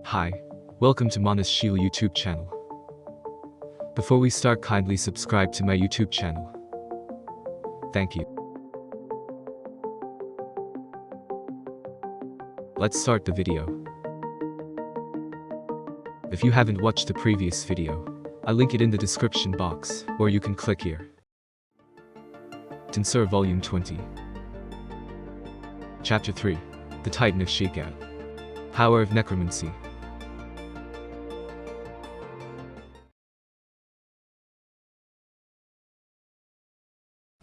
Hi, welcome to Manas Shield YouTube channel. Before we start, kindly subscribe to my YouTube channel. Thank you. Let's start the video. If you haven't watched the previous video, I'll link it in the description box, or you can click here. Tensura Volume 20. Chapter 3. The Titan of Shakeout. Power of Necromancy.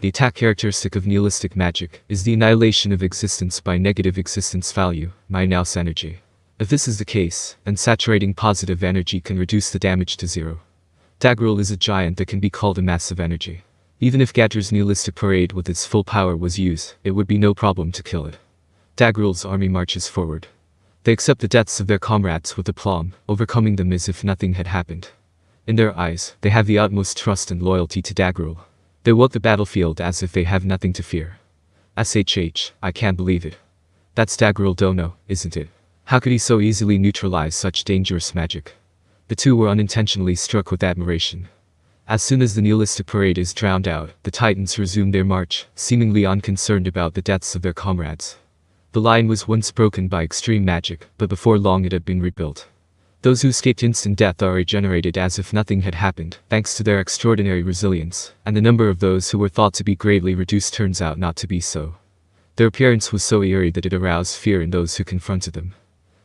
The attack characteristic of nihilistic magic is the annihilation of existence by negative existence value, minus energy. If this is the case, then saturating positive energy can reduce the damage to zero. Daggerul is a giant that can be called a massive energy. Even if Gadr's nihilistic parade with its full power was used, it would be no problem to kill it. Daggerul's army marches forward. They accept the deaths of their comrades with aplomb, overcoming them as if nothing had happened. In their eyes, they have the utmost trust and loyalty to Daggerul. They walk the battlefield as if they have nothing to fear. SHH, I can't believe it. That's Daggerul Dono, isn't it? How could he so easily neutralize such dangerous magic? The two were unintentionally struck with admiration. As soon as the nihilistic parade is drowned out, the Titans resume their march, seemingly unconcerned about the deaths of their comrades. The line was once broken by extreme magic, but before long it had been rebuilt. Those who escaped instant death are regenerated as if nothing had happened, thanks to their extraordinary resilience, and the number of those who were thought to be greatly reduced turns out not to be so. Their appearance was so eerie that it aroused fear in those who confronted them.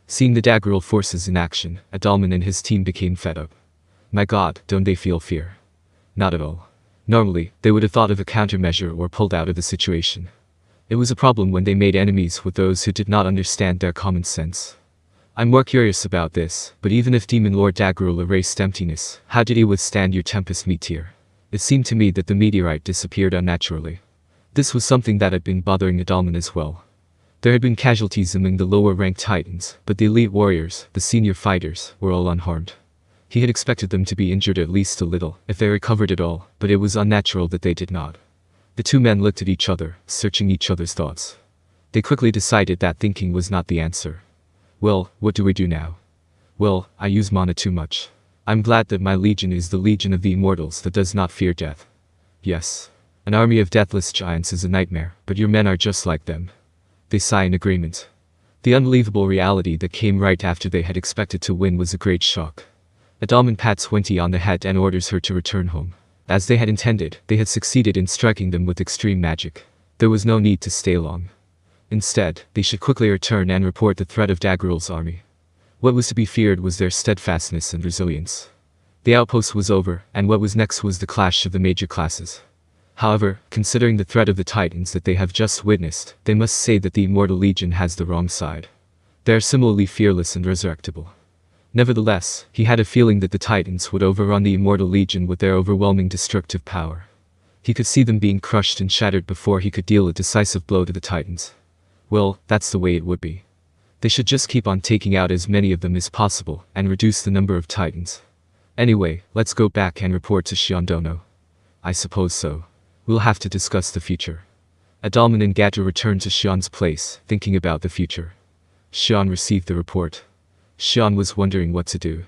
Seeing the Daggerul forces in action, Adalman and his team became fed up. My god, don't they feel fear? Not at all. Normally, they would have thought of a countermeasure or pulled out of the situation. It was a problem when they made enemies with those who did not understand their common sense. I'm more curious about this, but even if Demon Lord Daggerul erased emptiness, how did he withstand your Tempest meteor? It seemed to me that the meteorite disappeared unnaturally. This was something that had been bothering Adolman as well. There had been casualties among the lower-ranked Titans, but the elite warriors, the senior fighters, were all unharmed. He had expected them to be injured at least a little, if they recovered at all, but it was unnatural that they did not. The two men looked at each other, searching each other's thoughts. They quickly decided that thinking was not the answer. Well, what do we do now? Well, I use mana too much. I'm glad that my legion is the legion of the immortals that does not fear death. Yes. An army of deathless giants is a nightmare, but your men are just like them. They sigh in agreement. The unbelievable reality that came right after they had expected to win was a great shock. Adalman pats Wenty on the head and orders her to return home. As they had intended, they had succeeded in striking them with extreme magic. There was no need to stay long. Instead, they should quickly return and report the threat of Daggerul's army. What was to be feared was their steadfastness and resilience. The outpost was over, and what was next was the clash of the major classes. However, considering the threat of the Titans that they have just witnessed, they must say that the Immortal Legion has the wrong side. They are similarly fearless and resurrectable. Nevertheless, he had a feeling that the Titans would overrun the Immortal Legion with their overwhelming destructive power. He could see them being crushed and shattered before he could deal a decisive blow to the Titans. Well, that's the way it would be. They should just keep on taking out as many of them as possible, and reduce the number of Titans. Anyway, let's go back and report to Shiondono. I suppose so. We'll have to discuss the future. Adalman and Gadra returned to Shion's place, thinking about the future. Shion received the report. Shion was wondering what to do.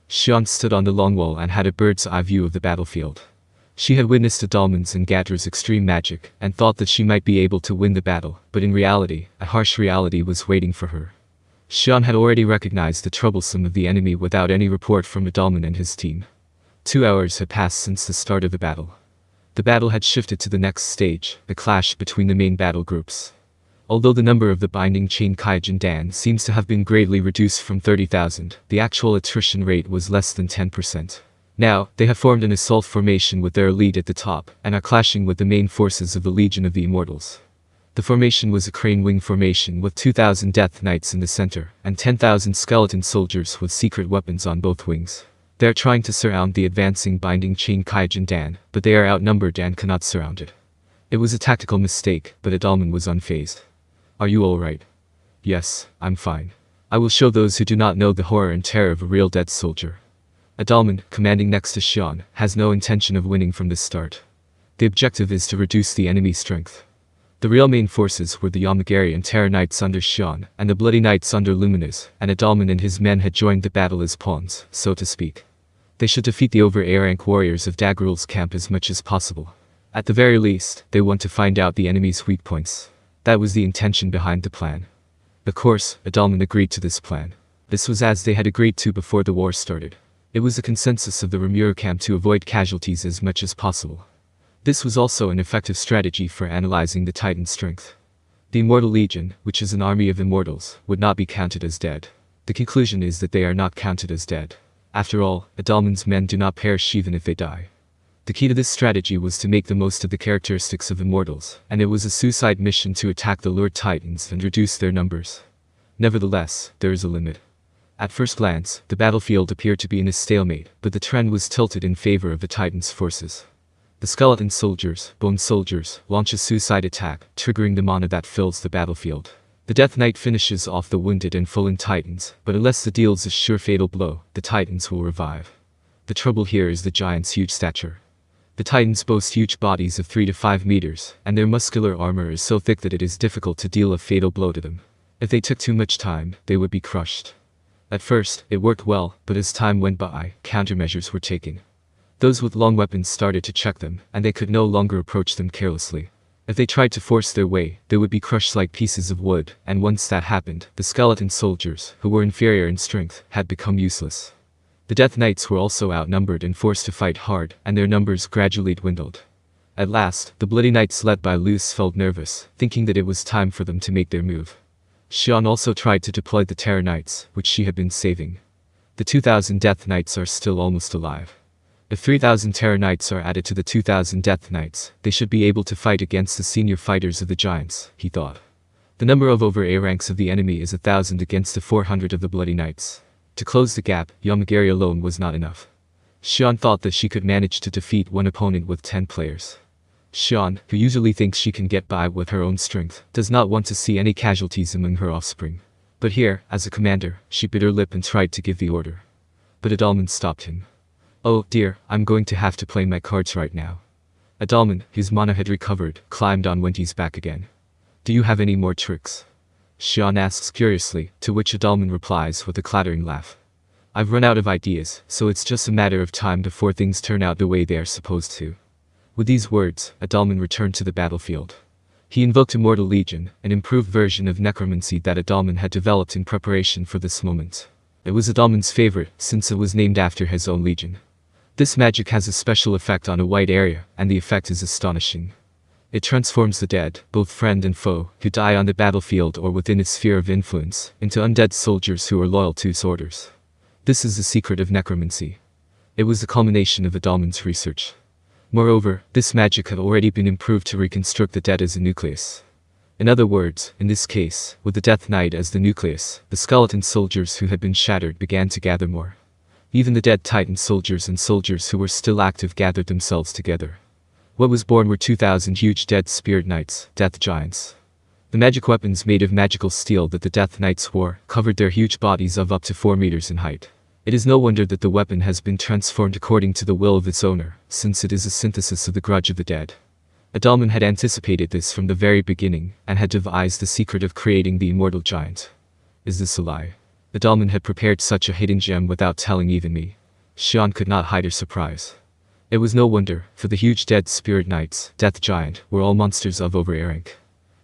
Shion stood on the long wall and had a bird's eye view of the battlefield. She had witnessed Adalman's and Gadra's extreme magic, and thought that she might be able to win the battle, but in reality, a harsh reality was waiting for her. Shion had already recognized the troublesome of the enemy without any report from Adalman and his team. 2 hours had passed since the start of the battle. The battle had shifted to the next stage, the clash between the main battle groups. Although the number of the binding chain Kaijin Dan seems to have been greatly reduced from 30,000, the actual attrition rate was less than 10%. Now, they have formed an assault formation with their elite at the top, and are clashing with the main forces of the Legion of the Immortals. The formation was a crane wing formation with 2,000 Death Knights in the center, and 10,000 skeleton soldiers with secret weapons on both wings. They are trying to surround the advancing binding chain Kaijin Dan, but they are outnumbered and cannot surround it. It was a tactical mistake, but Adalman was unfazed. Are you alright? Yes, I'm fine. I will show those who do not know the horror and terror of a real dead soldier. Adalman, commanding next to Shion, has no intention of winning from the start. The objective is to reduce the enemy strength. The real main forces were the Yamagari and Terra Knights under Xian, and the Bloody Knights under Luminous, and Adalman and his men had joined the battle as pawns, so to speak. They should defeat the over A-rank warriors of Daggerul's camp as much as possible. At the very least, they want to find out the enemy's weak points. That was the intention behind the plan. Of course, Adalman agreed to this plan. This was as they had agreed to before the war started. It was a consensus of the Rimuru camp to avoid casualties as much as possible. This was also an effective strategy for analyzing the Titan's strength. The Immortal Legion, which is an army of immortals, would not be counted as dead. The conclusion is that they are not counted as dead. After all, Adalman's men do not perish even if they die. The key to this strategy was to make the most of the characteristics of immortals, and it was a suicide mission to attack the lured Titans and reduce their numbers. Nevertheless, there is a limit. At first glance, the battlefield appeared to be in a stalemate, but the trend was tilted in favor of the Titans' forces. The skeleton soldiers, bone soldiers, launch a suicide attack, triggering the mana that fills the battlefield. The Death Knight finishes off the wounded and fallen Titans, but unless it deals a sure fatal blow, the Titans will revive. The trouble here is the giant's huge stature. The Titans boast huge bodies of 3 to 5 meters, and their muscular armor is so thick that it is difficult to deal a fatal blow to them. If they took too much time, they would be crushed. At first, it worked well, but as time went by, countermeasures were taken. Those with long weapons started to check them, and they could no longer approach them carelessly. If they tried to force their way, they would be crushed like pieces of wood, and once that happened, the skeleton soldiers, who were inferior in strength, had become useless. The Death Knights were also outnumbered and forced to fight hard, and their numbers gradually dwindled. At last, the Bloody Knights led by Luce felt nervous, thinking that it was time for them to make their move. Xian also tried to deploy the Terror Knights, which she had been saving. The 2,000 Death Knights are still almost alive. If 3,000 Terror Knights are added to the 2,000 Death Knights, they should be able to fight against the senior fighters of the Giants, he thought. The number of over A ranks of the enemy is 1,000 against the 400 of the Bloody Knights. To close the gap, Yamagari alone was not enough. Xian thought that she could manage to defeat one opponent with 10 players. Xian, who usually thinks she can get by with her own strength, does not want to see any casualties among her offspring. But here, as a commander, she bit her lip and tried to give the order. But Adalman stopped him. "Oh dear, I'm going to have to play my cards right now." Adalman, whose mana had recovered, climbed on Wendy's back again. "Do you have any more tricks?" Xian asks curiously, to which Adalman replies with a clattering laugh. "I've run out of ideas, so it's just a matter of time before things turn out the way they are supposed to." With these words, Adalman returned to the battlefield. He invoked Immortal Legion, an improved version of necromancy that Adalman had developed in preparation for this moment. It was Adalman's favorite, since it was named after his own legion. This magic has a special effect on a wide area, and the effect is astonishing. It transforms the dead, both friend and foe, who die on the battlefield or within its sphere of influence, into undead soldiers who are loyal to its orders. This is the secret of necromancy. It was the culmination of Adalman's research. Moreover, this magic had already been improved to reconstruct the dead as a nucleus. In other words, in this case, with the Death Knight as the nucleus, the skeleton soldiers who had been shattered began to gather more. Even the dead Titan soldiers and soldiers who were still active gathered themselves together. What was born were 2,000 huge dead spirit knights, death giants. The magic weapons made of magical steel that the Death Knights wore covered their huge bodies of up to 4 meters in height. It is no wonder that the weapon has been transformed according to the will of its owner, since it is a synthesis of the grudge of the dead. Adalman had anticipated this from the very beginning, and had devised the secret of creating the immortal giant. Is this a lie? Adalman had prepared such a hidden gem without telling even me. Xian could not hide her surprise. It was no wonder, for the huge dead spirit knights, death giant, were all monsters of over A rank.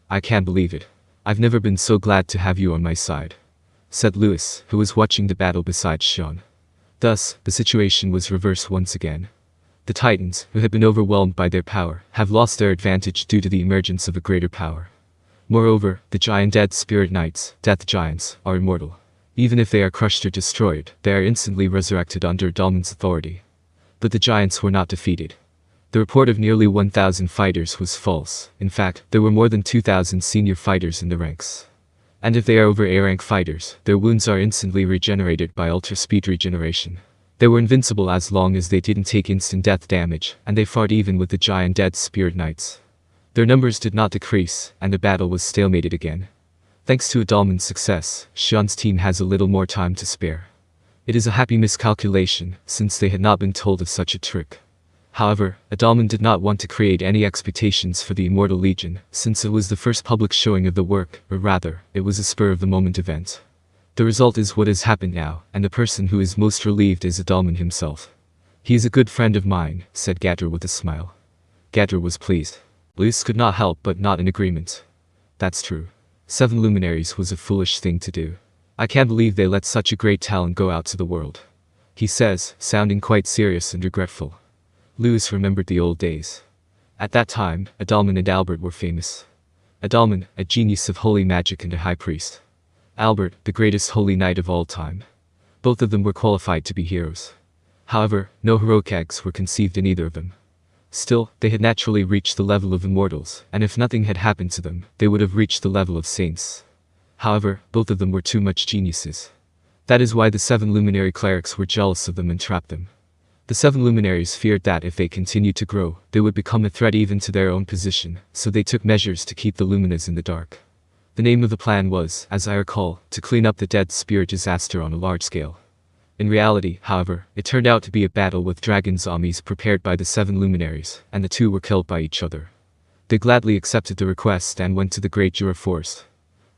"I can't believe it. I've never been so glad to have you on my side," said Louis, who was watching the battle beside Xian. Thus, the situation was reversed once again. The Titans, who had been overwhelmed by their power, have lost their advantage due to the emergence of a greater power. Moreover, the giant dead spirit knights, death giants, are immortal. Even if they are crushed or destroyed, they are instantly resurrected under Adalman's authority. But the giants were not defeated. The report of nearly 1,000 fighters was false. In fact, there were more than 2,000 senior fighters in the ranks. And if they are over A-rank fighters, their wounds are instantly regenerated by ultra-speed regeneration. They were invincible as long as they didn't take instant death damage, and they fought even with the giant dead spirit knights. Their numbers did not decrease, and the battle was stalemated again. Thanks to Adalman's success, Xian's team has a little more time to spare. It is a happy miscalculation, since they had not been told of such a trick. However, Adalman did not want to create any expectations for the Immortal Legion, since it was the first public showing of the work, or rather, it was a spur-of-the-moment event. The result is what has happened now, and the person who is most relieved is Adalman himself. "He is a good friend of mine," said Gadr with a smile. Gadr was pleased. Luis could not help but nod in agreement. "That's true. 7 luminaries was a foolish thing to do. I can't believe they let such a great talent go out to the world," he says, sounding quite serious and regretful. Luis remembered the old days. At that time, Adalman and Albert were famous. Adalman, a genius of holy magic and a high priest. Albert, the greatest holy knight of all time. Both of them were qualified to be heroes. However, no heroic acts were conceived in either of them. Still, they had naturally reached the level of immortals, and if nothing had happened to them, they would have reached the level of saints. However, both of them were too much geniuses. That is why the 7 luminary clerics were jealous of them and trapped them. The 7 luminaries feared that if they continued to grow, they would become a threat even to their own position, so they took measures to keep the luminas in the dark. The name of the plan was, as I recall, to clean up the dead spirit disaster on a large scale. In reality, however, it turned out to be a battle with dragons' armies prepared by the 7 luminaries, and the two were killed by each other. They gladly accepted the request and went to the Great Jura Forest.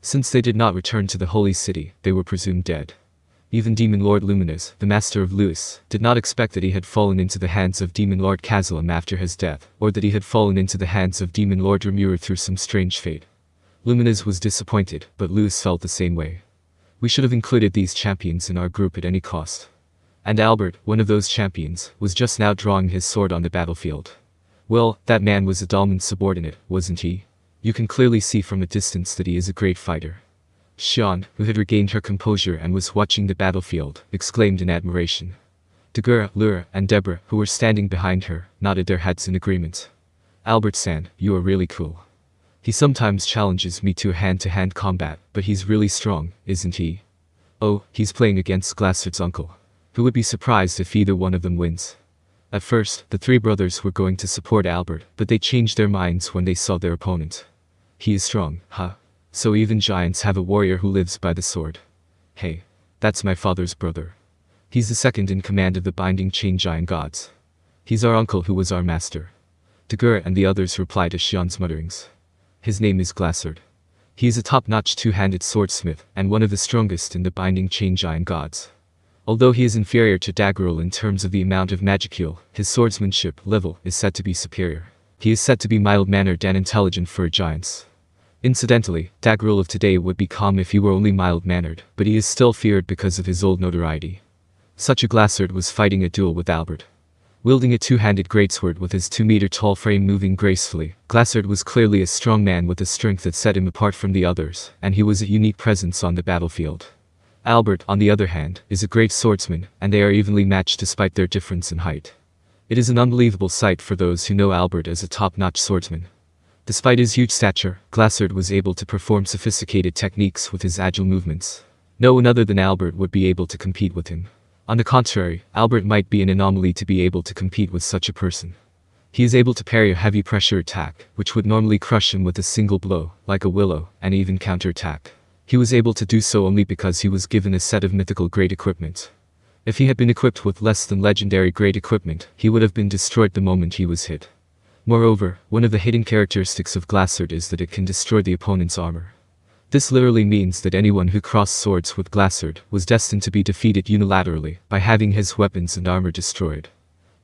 Since they did not return to the Holy City, they were presumed dead. Even Demon Lord Luminous, the master of Luis, did not expect that he had fallen into the hands of Demon Lord Kazalam after his death, or that he had fallen into the hands of Demon Lord Remura through some strange fate. Luminous was disappointed, but Luis felt the same way. We should have included these champions in our group at any cost. And Albert, one of those champions, was just now drawing his sword on the battlefield. Well, that man was Adalman's subordinate, wasn't he? You can clearly see from a distance that he is a great fighter. Xian, who had regained her composure and was watching the battlefield, exclaimed in admiration. Dagura, Lura, and Deborah, who were standing behind her, nodded their heads in agreement. "Albert-san, you are really cool. He sometimes challenges me to a hand-to-hand combat, but he's really strong, isn't he? Oh, he's playing against Glassard's uncle. Who would be surprised if either one of them wins?" At first, the 3 brothers were going to support Albert, but they changed their minds when they saw their opponent. "He is strong, huh? So even giants have a warrior who lives by the sword. Hey, that's my father's brother. He's the second in command of the Binding Chain Giant Gods. He's our uncle who was our master." Dagura and the others replied to Xian's mutterings. "His name is Glassard. He is a top-notch 2-handed swordsmith, and one of the strongest in the Binding Chain Giant Gods. Although he is inferior to Daggerul in terms of the amount of magicule, his swordsmanship level is said to be superior. He is said to be mild-mannered and intelligent for giants. Incidentally, Daggerul of today would be calm if he were only mild-mannered, but he is still feared because of his old notoriety." Such a Glassard was fighting a duel with Albert. Wielding a 2-handed greatsword with his 2-meter-tall frame moving gracefully, Glassard was clearly a strong man with a strength that set him apart from the others, and he was a unique presence on the battlefield. Albert, on the other hand, is a great swordsman, and they are evenly matched despite their difference in height. It is an unbelievable sight for those who know Albert as a top-notch swordsman. Despite his huge stature, Glassard was able to perform sophisticated techniques with his agile movements. No one other than Albert would be able to compete with him. On the contrary, Albert might be an anomaly to be able to compete with such a person. He is able to parry a heavy pressure attack, which would normally crush him with a single blow, like a willow, and even counterattack. He was able to do so only because he was given a set of mythical grade equipment. If he had been equipped with less than legendary grade equipment, he would have been destroyed the moment he was hit. Moreover, one of the hidden characteristics of Glassard is that it can destroy the opponent's armor. This literally means that anyone who crossed swords with Glassard was destined to be defeated unilaterally by having his weapons and armor destroyed.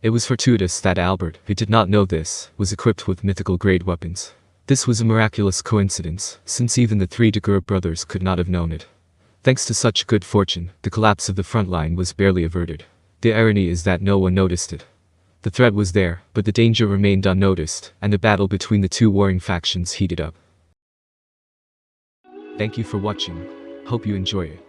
It was fortuitous that Albert, who did not know this, was equipped with mythical grade weapons. This was a miraculous coincidence, since even the 3 Dagura brothers could not have known it. Thanks to such good fortune, the collapse of the front line was barely averted. The irony is that no one noticed it. The threat was there, but the danger remained unnoticed, and the battle between the 2 warring factions heated up. Thank you for watching. Hope you enjoy it.